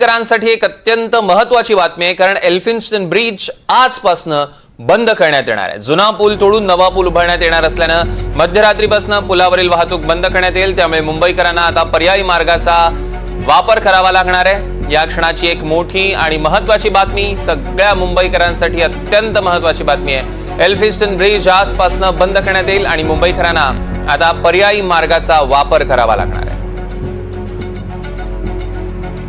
मुंबईकरांसाठी एक अत्यंत महत्त्वाची बातमी आहे, कारण एल्फिन्स्टन ब्रिज आजपासून बंद करण्यात येणार आहे। जुना पूल तोडून नवा पूल उभारण्यात येणार असल्याने मध्यरात्रीपासून पुलावरील वाहतूक बंद करण्यात येईल। त्यामुळे मुंबईकरांना आता पर्यायी मार्गाचा वापर करावा लागणार आहे। या क्षणाची एक मोठी आणि महत्त्वाची बातमी, सगळ्या मुंबईकरांसाठी अत्यंत महत्त्वाची बातमी आहे। एल्फिन्स्टन ब्रिज आजपासून बंद करण्यात येईल आणि मुंबईकरांना आता पर्यायी मार्गाचा वापर करावा लागणार आहे।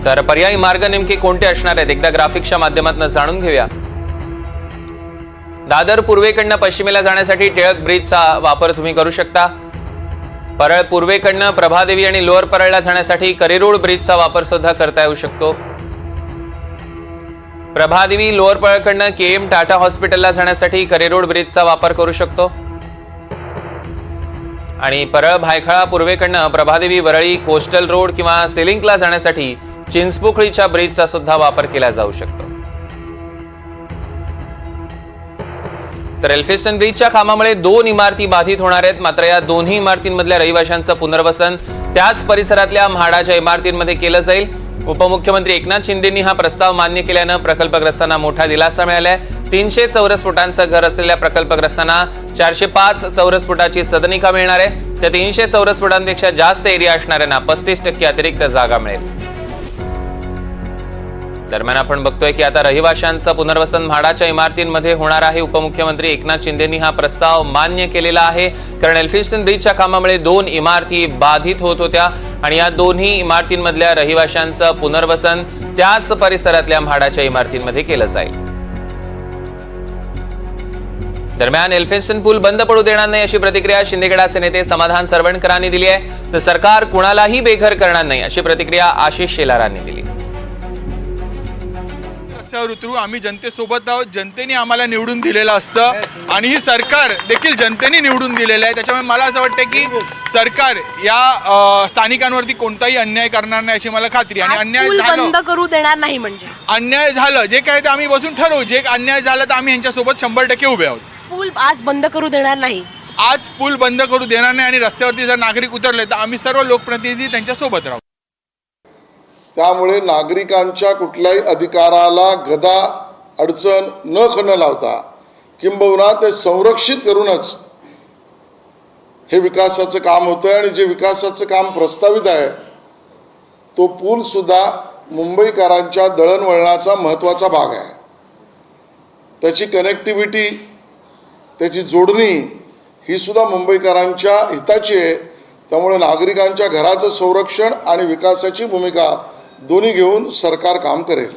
तर पर्यायी मार्ग नेमके कोणते असणार आहेत, एकदा ग्राफिक्सच्या माध्यमातून जाणून घेऊया। दादर पूर्वेकडनं पश्चिमेला जाण्यासाठी टिळक ब्रिजचा वापर तुम्ही करू शकता। परळ पूर्वेकडनं प्रभादेवी आणि लोअर परळला जाण्यासाठी करेरोड ब्रिजचा वापर सुद्धा करता येऊ शकतो। प्रभादेवी लोअर परळकडनं केएम टाटा हॉस्पिटलला जाण्यासाठी करेरोड ब्रिजचा वापर करू शकतो। आणि परळ भायखळा पूर्वेकडनं प्रभादेवी वरळी कोस्टल रोड किंवा सेलिंकला जाण्यासाठी चिंचपोकळीच्या ब्रिजचा सुद्धा वापर केला जाऊ शकतो। तर एल्फिन्स्टन ब्रिजच्या कामामुळे 2 इमारती बाधित होणार आहेत, मात्र या दोन्ही इमारतींमधल्या रहिवाशांचं पुनर्वसन त्याच परिसरातल्या म्हाडाच्या इमारतींमध्ये केलं जाईल। उपमुख्यमंत्री एकनाथ शिंदेंनी हा प्रस्ताव मान्य केल्यानं प्रकल्पग्रस्तांना मोठा दिलासा मिळालाय। 300 चौरस फुटांचं घर असलेल्या प्रकल्पग्रस्तांना 405 चौरस फुटाची सदनिका मिळणार आहे। त्या 300 चौरस फुटांपेक्षा जास्त एरिया असणाऱ्यांना 35% अतिरिक्त जागा मिळेल। दरम्यान आपण बघतोय की आता रहिवाशांचं पुनर्वसन म्हाडाच्या इमारतींमध्ये होणार आहे। उपमुख्यमंत्री एकनाथ शिंदेंनी हा प्रस्ताव मान्य केलेला आहे, कारण एल्फिन्स्टन ब्रिजच्या कामामुळे 2 इमारती बाधित होत होत्या आणि या दोन्ही इमारतींमधल्या रहिवाशांचं पुनर्वसन त्याच परिसरातल्या म्हाडाच्या इमारतींमध्ये केलं जाईल। दरम्यान एल्फिन्स्टन पूल बंद पडू देणार नाही अशी प्रतिक्रिया शिंदेगडाचे नेते समाधान सरवणकरांनी दिली आहे, तर सरकार कुणालाही बेघर करणार नाही अशी प्रतिक्रिया आशिष शेलारांनी दिली। उतरू, आम्ही जनतेसोबत आहोत, जनतेने आम्हाला निवडून दिलेलं असतं आणि ही सरकार देखील जनतेने निवडून दिलेलं आहे। त्याच्यामुळे मला असं वाटतं की सरकार या स्थानिकांवरती कोणताही अन्याय करणार नाही अशी मला खात्री। आणि अन्याय बंद करू देणार नाही, म्हणजे अन्याय झालं जे काय ते आम्ही बसून ठरवू, जे अन्याय झालं तर आम्ही यांच्यासोबत 100% उभे आहोत। पूल आज बंद करू देणार नाही, आज पूल बंद करू देणार नाही आणि रस्त्यावरती जर नागरिक उतरले तर आम्ही सर्व लोकप्रतिनिधी त्यांच्यासोबत राहू। त्यामुळे नागरिकांच्या कुठल्याही अधिकाराला गदा अडचण न लावता किंबहुना ते संरक्षित करूनच हे विकासाचं काम होतं। आणि जे विकासाचं काम प्रस्तावित आहे तो पूल सुद्धा मुंबईकरांच्या दळणवळणाचा महत्त्वाचा भाग आहे। त्याची कनेक्टिव्हिटी, त्याची जोडणी ही सुद्धा मुंबईकरांच्या हिताची आहे। त्यामुळे नागरिकांच्या घराचं संरक्षण आणि विकासाची भूमिका दोन्ही घेऊन सरकार काम करेल।